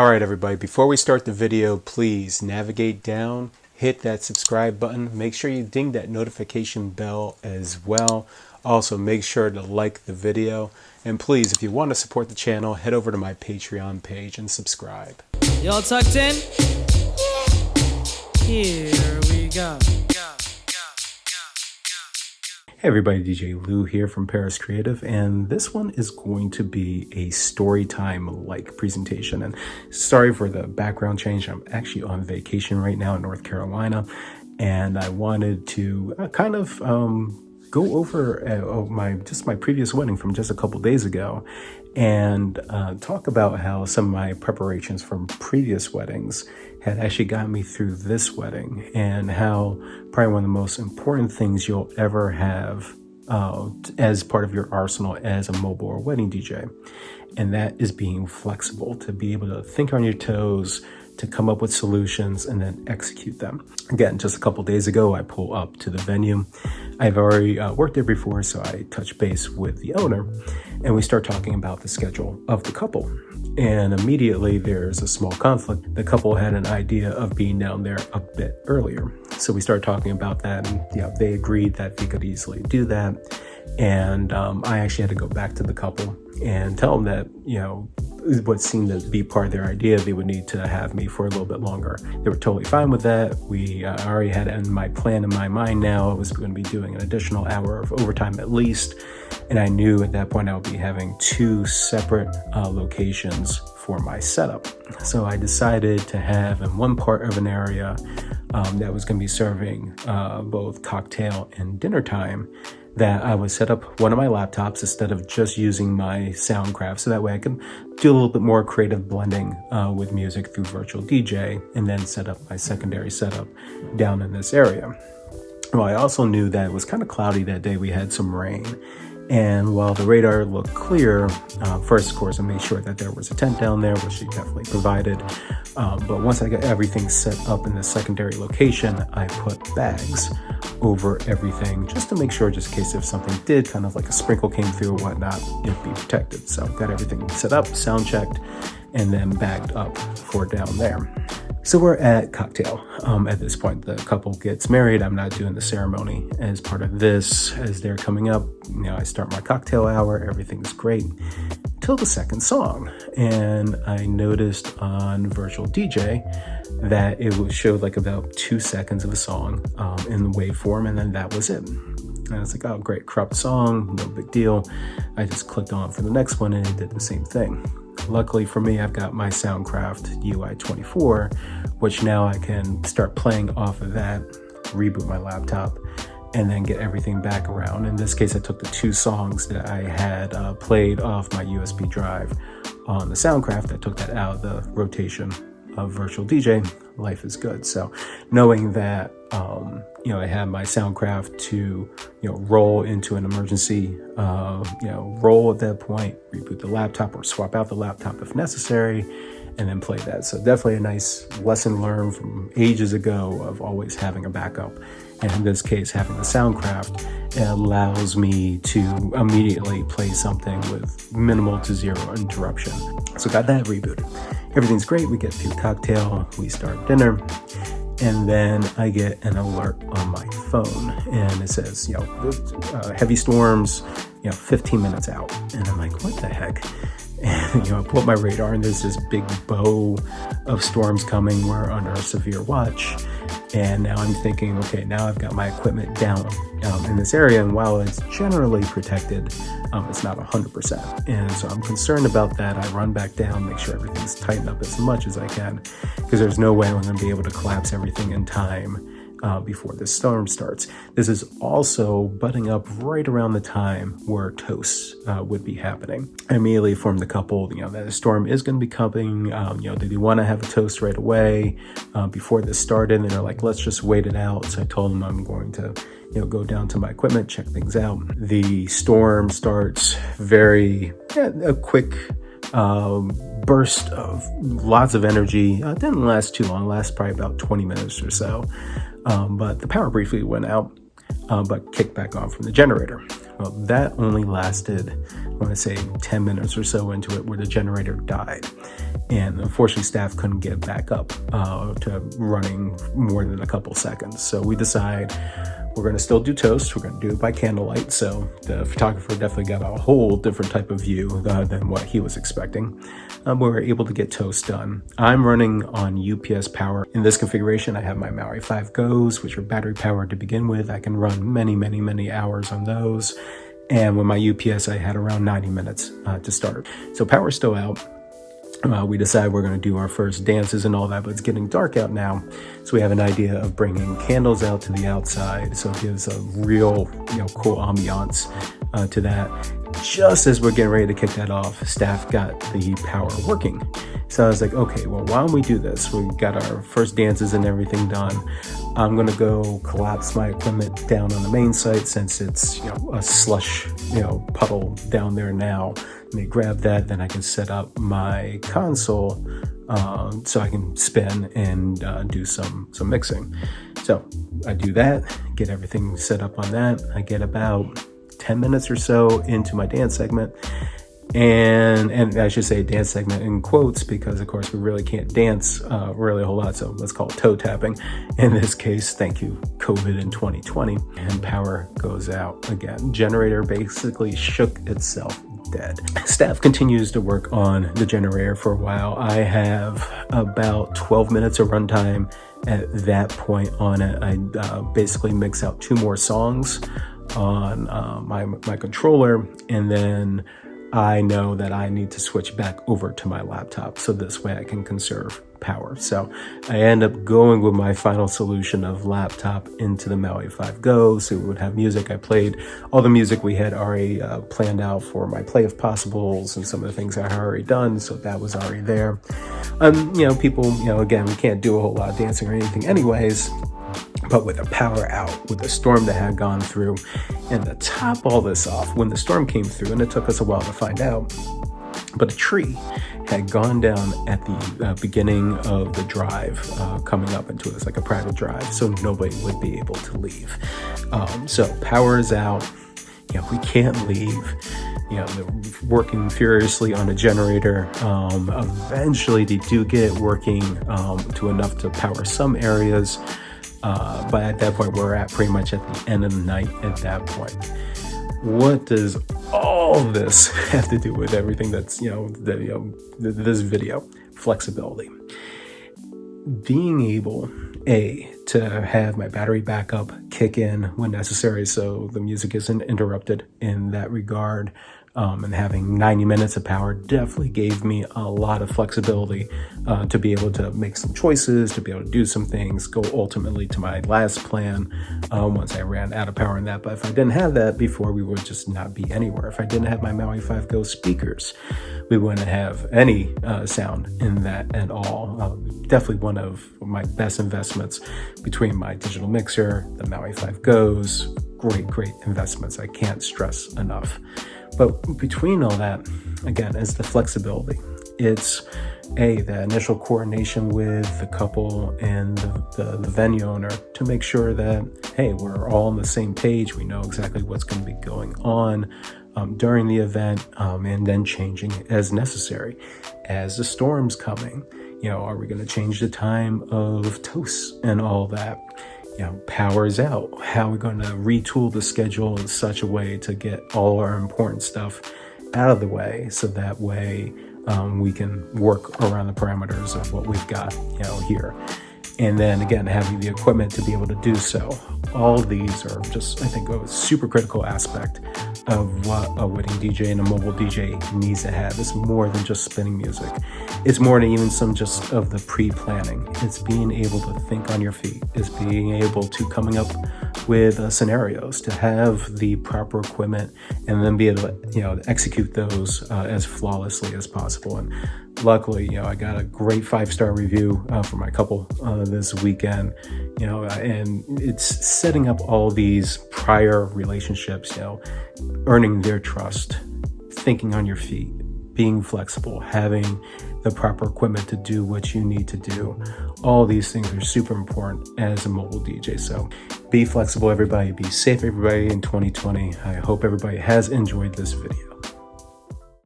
Alright everybody, before we start the video, please navigate down, hit that subscribe button, make sure you ding that notification bell as well. Also make sure to like the video, and please, if you want to support the channel, head over to my Patreon page and subscribe. Y'all tucked in? Here we go. Hey everybody, DJ Lou here from Paris Creative, and this one is going to be a Storytime-like presentation. And sorry for the background change. I'm actually on vacation right now in North Carolina, and I wanted to go over my previous wedding from just a couple days ago, and talk about how some of my preparations from previous weddings had actually gotten me through this wedding, and how probably one of the most important things you'll ever have as part of your arsenal as a mobile or wedding DJ. And that is being flexible, to be able to think on your toes, to come up with solutions and then execute them. Again, just a couple days ago, I pull up to the venue. I've already worked there before, so I touch base with the owner, and we start talking about the schedule of the couple. And immediately there's a small conflict. The couple had an idea of being down there a bit earlier. So we started talking about that, and they agreed that they could easily do that. And I actually had to go back to the couple and tell them that, what seemed to be part of their idea, they would need to have me for a little bit longer. They were totally fine with that. We already had it in my plan in my mind now. I was going to be doing an additional hour of overtime at least. And I knew at that point I would be having two separate locations for my setup. So I decided to have in one part of an area that was going to be serving both cocktail and dinner time, that I would set up one of my laptops instead of just using my Soundcraft, so that way I can do a little bit more creative blending with music through virtual DJ, and then set up my secondary setup down in this area. Well, I also knew that it was kind of cloudy that day. We had some rain. And while the radar looked clear, first, of course, I made sure that there was a tent down there, which she definitely provided. But once I got everything set up in the secondary location, I put bags over everything just to make sure, just in case if something did, kind of like a sprinkle came through or whatnot, it'd be protected. So got everything set up, sound checked, and then bagged up for down there. So we're at cocktail. At this point, the couple gets married. I'm not doing the ceremony as part of this. As they're coming up, I start my cocktail hour. Everything's great till the second song. And I noticed on virtual DJ that it showed like about 2 seconds of a song in the waveform, and then that was it. And I was like, oh, great, corrupt song, no big deal. I just clicked on for the next one, and it did the same thing. Luckily for me, I've got my Soundcraft UI24, which now I can start playing off of that, reboot my laptop, and then get everything back around. In this case, I took the two songs that I had played off my USB drive on the Soundcraft. I took that out of the rotation of virtual DJ. Life is good. So knowing that, I had my Soundcraft to, roll into an emergency, roll at that point, reboot the laptop or swap out the laptop if necessary, and then play that. So definitely a nice lesson learned from ages ago of always having a backup. And in this case, having the Soundcraft, it allows me to immediately play something with minimal to zero interruption. So got that rebooted. Everything's great. We get through cocktail, we start dinner, and then I get an alert on my phone, and it says, heavy storms, 15 minutes out. And I'm like, what the heck? And, I pull up my radar, and there's this big bow of storms coming. We're under a severe watch. And now I'm thinking, okay, now I've got my equipment down in this area. And while it's generally protected, it's not 100%. And so I'm concerned about that. I run back down, make sure everything's tightened up as much as I can, because there's no way I'm going to be able to collapse everything in time before the storm starts. This is also butting up right around the time where toasts would be happening. I immediately informed the couple, that a storm is going to be coming. Do they want to have a toast right away before this started? And they're like, let's just wait it out. So I told them I'm going to go down to my equipment, check things out. The storm starts a quick burst of lots of energy. It didn't last too long, last probably about 20 minutes or so. But the power briefly went out, but kicked back on from the generator. Well, that only lasted, I want to say 10 minutes or so into it, where the generator died. And unfortunately, staff couldn't get back up to running more than a couple seconds. So we decide we're going to still do toast. We're going to do it by candlelight. So the photographer definitely got a whole different type of view than what he was expecting. We were able to get toast done. I'm running on UPS power. In this configuration, I have my Maui 5 Go's, which are battery powered to begin with. I can run many hours on those. And with my UPS, I had around 90 minutes to start. So power's still out. We decide we're going to do our first dances and all that, but it's getting dark out now. So we have an idea of bringing candles out to the outside. So it gives a real, cool ambiance to that. Just as we're getting ready to kick that off, staff got the power working. So I was like, okay, well, why don't we do this? We got our first dances and everything done. I'm going to go collapse my equipment down on the main site since it's, a slush, puddle down there now. Let me grab that, then I can set up my console so I can spin and do some mixing. So I do that, get everything set up on that. I get about 10 minutes or so into my dance segment. And I should say dance segment in quotes because, of course, we really can't dance really a whole lot. So let's call it toe tapping. In this case, thank you, COVID in 2020. And power goes out again. Generator basically shook itself dead. Staff continues to work on the generator for a while. I have about 12 minutes of runtime at that point on it. I basically mix out 2 more songs on my controller, and then I know that I need to switch back over to my laptop so this way I can conserve power. So I end up going with my final solution of laptop into the Maui 5 Go, so we would have music. I played all the music we had already planned out for my Play of Possibles and some of the things I had already done, so that was already there. People, again, we can't do a whole lot of dancing or anything anyways, but with the power out, with the storm that had gone through, and to top all this off, when the storm came through, and it took us a while to find out, but a tree had gone down at the beginning of the drive coming up into us, like a private drive, so nobody would be able to leave. So power is out. We can't leave. They're working furiously on a generator. Eventually, they do get it working to enough to power some areas. But at that point, we're at pretty much at the end of the night at that point. What does all this have to do with everything that's, this video? Flexibility. Being able, to have my battery backup kick in when necessary so the music isn't interrupted in that regard. And having 90 minutes of power definitely gave me a lot of flexibility to be able to make some choices, to be able to do some things, go ultimately to my last plan once I ran out of power in that. But if I didn't have that before, we would just not be anywhere. If I didn't have my Maui 5 Go speakers, we wouldn't have any sound in that at all. Definitely one of my best investments between my digital mixer, the Maui 5 Go's. Great investments. I can't stress enough. But between all that, again, is the flexibility. It's the initial coordination with the couple and the venue owner to make sure that, we're all on the same page. We know exactly what's going to be going on during the event, and then changing as necessary. As the storm's coming, are we going to change the time of toasts and all that? Power's out. How are we going to retool the schedule in such a way to get all our important stuff out of the way so that way we can work around the parameters of what we've got, here. And then again, having the equipment to be able to do so. All these are just, I think, a super critical aspect of what a wedding DJ and a mobile DJ needs to have. It's more than just spinning music. It's more than even some just of the pre-planning. It's being able to think on your feet. It's being able to coming up with scenarios, to have the proper equipment and then be able to, execute those as flawlessly as possible. And luckily, I got a great 5-star review from my couple this weekend, and it's setting up all these prior relationships, earning their trust, thinking on your feet, being flexible, having the proper equipment to do what you need to do. All these things are super important as a mobile DJ. So be flexible, everybody. Be safe, everybody, in 2020. I hope everybody has enjoyed this video.